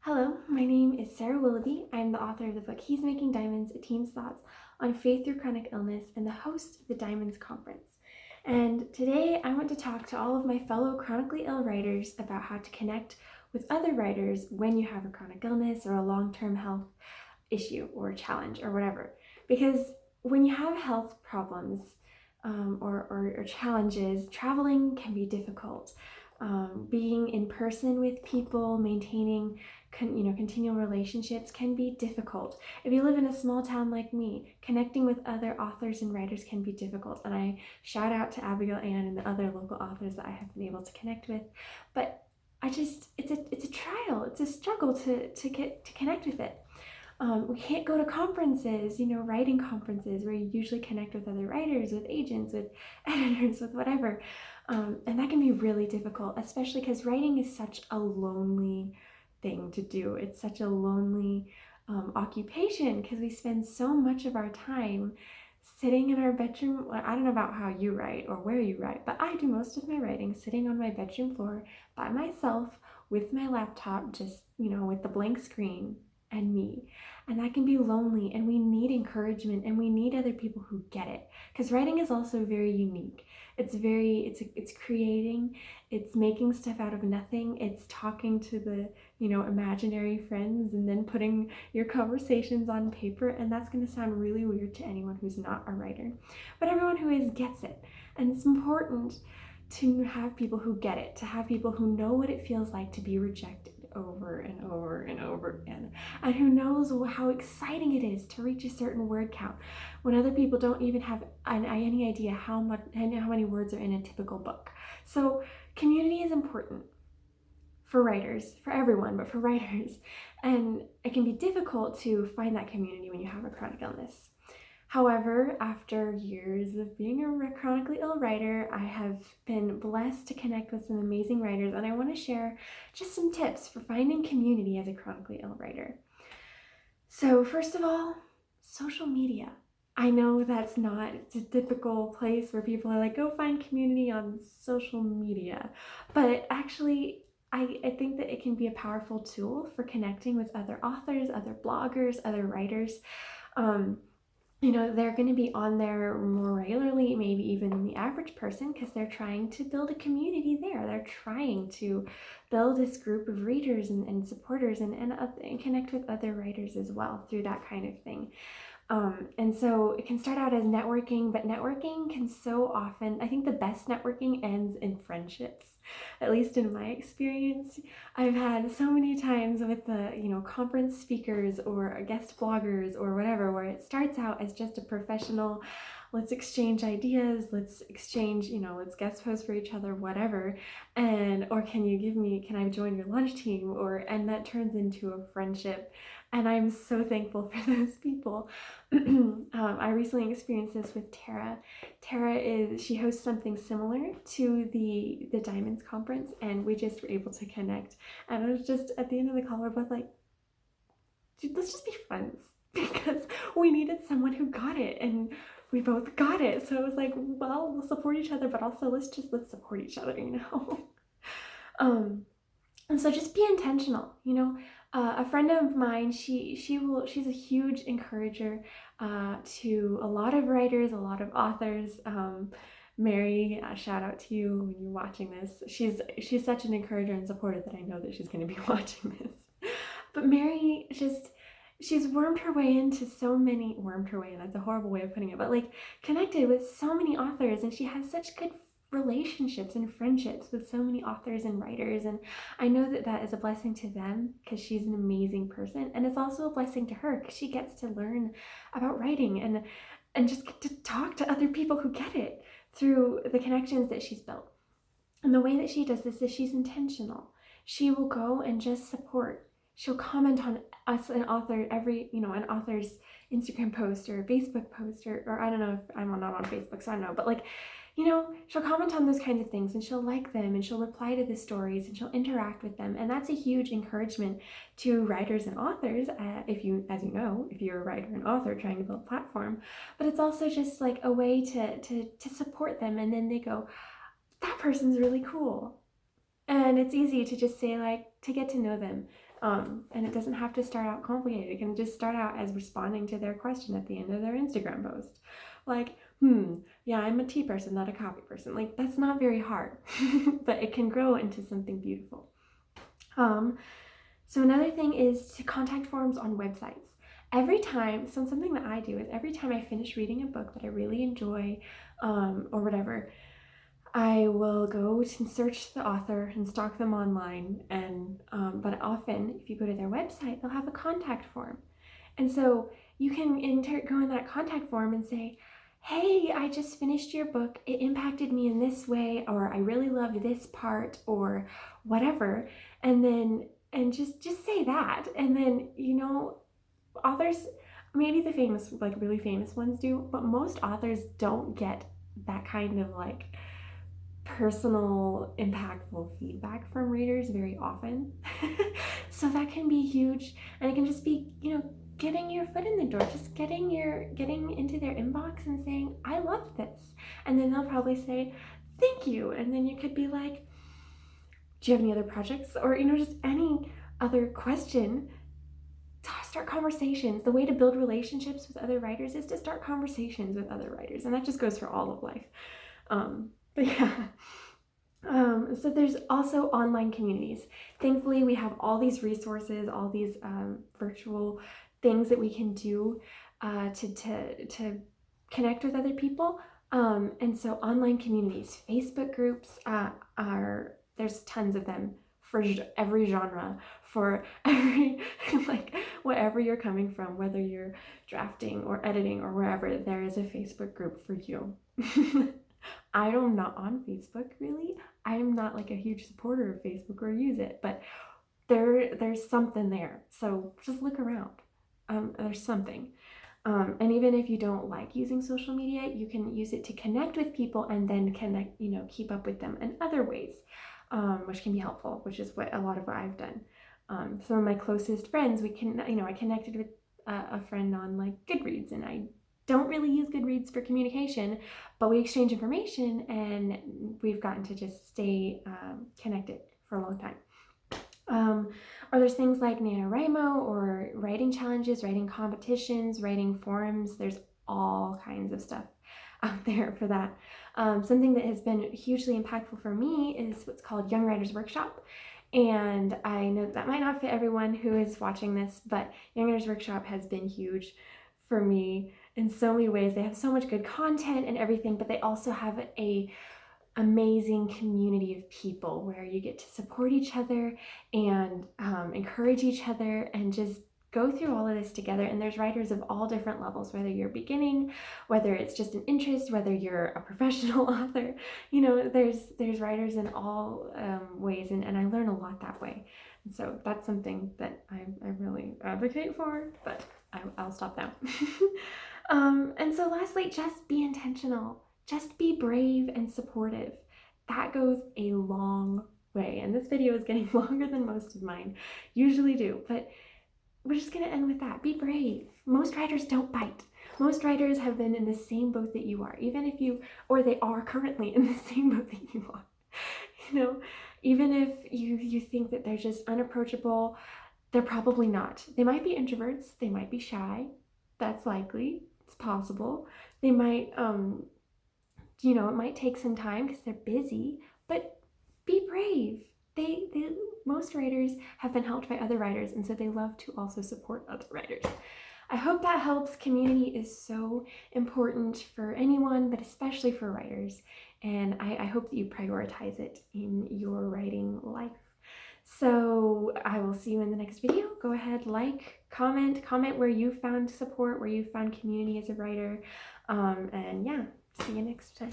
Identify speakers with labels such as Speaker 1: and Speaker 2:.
Speaker 1: Hello, my name is Sarah Willoughby. I'm the author of the book He's Making Diamonds, A Teen's Thoughts on Faith Through Chronic Illness and the host of the Diamonds Conference. And today I want to talk to all of my fellow chronically ill writers about how to connect with other writers when you have a chronic illness or a long-term health issue or challenge or whatever. Because when you have health problems or challenges, traveling can be difficult. Being in person with people, maintaining continual relationships can be difficult. If you live in a small town like me, connecting with other authors and writers can be difficult. And I shout out to Abigail Ann and the other local authors that I have been able to connect with. But it's a trial, it's a struggle to connect with it. We can't go to conferences, writing conferences where you usually connect with other writers, with agents, with editors, with whatever. And that can be really difficult, especially because writing is such a lonely thing to do. It's such a lonely occupation because we spend so much of our time sitting in our bedroom. Well, I don't know about how you write or where you write, but I do most of my writing sitting on my bedroom floor by myself with my laptop, just, with the blank screen and me. And that can be lonely, and we need encouragement, and we need other people who get it, because writing is also very unique. It's creating, it's making stuff out of nothing, it's talking to the imaginary friends and then putting your conversations on paper. And that's going to sound really weird to anyone who's not a writer, but everyone who is gets it. And it's important to have people who get it, to have people who know what it feels like to be rejected over and over and over again, and who knows how exciting it is to reach a certain word count when other people don't even have any idea how many words are in a typical book. So community is important for writers, for everyone, but for writers. And it can be difficult to find that community when you have a chronic illness. However, after years of being a chronically ill writer, I have been blessed to connect with some amazing writers, and I want to share just some tips for finding community as a chronically ill writer. So first of all, social media. I know that's not a typical place where people are like, go find community on social media, but actually I think that it can be a powerful tool for connecting with other authors, other bloggers, other writers. They're going to be on there more regularly, maybe even than the average person, because they're trying to build a community there. They're trying to build this group of readers and supporters and connect with other writers as well through that kind of thing. And so it can start out as networking, but networking can so often, I think the best networking ends in friendships, at least in my experience. I've had so many times with the, conference speakers or guest bloggers or whatever, where it starts out as just a professional, let's exchange ideas, let's exchange, let's guest post for each other, whatever. Or can I join your lunch team? And that turns into a friendship. And I'm so thankful for those people. I recently experienced this with Tara. She hosts something similar to the Diamonds Conference, and we just were able to connect. And it was just, at the end of the call, we're both like, dude, let's just be friends, because we needed someone who got it, and we both got it. So it was like, well, we'll support each other, but also let's support each other, And so just be intentional, a friend of mine, she's a huge encourager to a lot of writers, a lot of authors. Mary, shout out to you when you're watching this. She's such an encourager and supporter that I know that she's going to be watching this. But Mary she's wormed her way, that's a horrible way of putting it, but connected with so many authors, and she has such good relationships and friendships with so many authors and writers. And I know that that is a blessing to them, because she's an amazing person, and it's also a blessing to her because she gets to learn about writing and just get to talk to other people who get it through the connections that she's built. And the way that she does this is she's intentional. She will go and just support. She'll comment on an author's Instagram post or Facebook post, or I don't know, if I'm not on Facebook, so I don't know, but she'll comment on those kinds of things, and she'll like them, and she'll reply to the stories, and she'll interact with them. And that's a huge encouragement to writers and authors, if you're a writer and author trying to build a platform. But it's also just a way to support them, and then they go, that person's really cool. And it's easy to just say to get to know them. And it doesn't have to start out complicated. It can just start out as responding to their question at the end of their Instagram post. Like, yeah, I'm a tea person, not a coffee person. Like, that's not very hard, but it can grow into something beautiful. So another thing is to contact forms on websites. So something that I do is every time I finish reading a book that I really enjoy, or whatever, I will go and search the author and stalk them online. And but often, if you go to their website, they'll have a contact form, and so you can go in that contact form and say, "Hey, I just finished your book. It impacted me in this way," or "I really loved this part," or whatever, and just say that, and then authors, maybe the famous, like really famous ones do, but most authors don't get that kind of like personal, impactful feedback from readers very often. So that can be huge, and it can just be, getting your foot in the door, just getting into their inbox and saying, "I love this," and then they'll probably say, "Thank you," and then you could be like, "Do you have any other projects?" Or just any other question. Start conversations. The way to build relationships with other writers is to start conversations with other writers, and that just goes for all of life. But yeah. So there's also online communities. Thankfully, we have all these resources, all these virtual things that we can do to connect with other people. And so online communities, Facebook groups there's tons of them for every genre, for every like wherever you're coming from, whether you're drafting or editing or wherever, there is a Facebook group for you. I'm not on Facebook, really. I'm not like a huge supporter of Facebook or use it, but there's something there. So just look around. There's something. And even if you don't like using social media, you can use it to connect with people and then keep up with them in other ways, which can be helpful, which is a lot of what I've done. Some of my closest friends, I connected with a friend on like Goodreads, and I don't really use Goodreads for communication, but we exchange information, and we've gotten to just stay connected for a long time. Or there's things like NaNoWriMo or writing challenges, writing competitions, writing forums. There's all kinds of stuff out there for that. Something that has been hugely impactful for me is what's called Young Writers Workshop. And I know that might not fit everyone who is watching this, but Young Writers Workshop has been huge for me in so many ways. They have so much good content and everything, but they also have a amazing community of people where you get to support each other and encourage each other and just go through all of this together. And there's writers of all different levels, whether you're beginning, whether it's just an interest, whether you're a professional author. There's writers in all ways, and I learn a lot that way. And so that's something that I really advocate for, but I'll stop now. And so lastly, just be intentional. Just be brave and supportive. That goes a long way. And this video is getting longer than most of mine usually do, but we're just going to end with that. Be brave. Most writers don't bite. Most writers have been in the same boat that you are, or they are currently in the same boat that you are. Even if you think that they're just unapproachable, they're probably not. They might be introverts. They might be shy. That's likely. It's possible. They might, it might take some time because they're busy, but be brave. Most writers have been helped by other writers, and so they love to also support other writers. I hope that helps. Community is so important for anyone, but especially for writers, and I hope that you prioritize it in your writing life. So I will see you in the next video. Go ahead, comment where you found support, where you found community as a writer, and yeah, see you next time.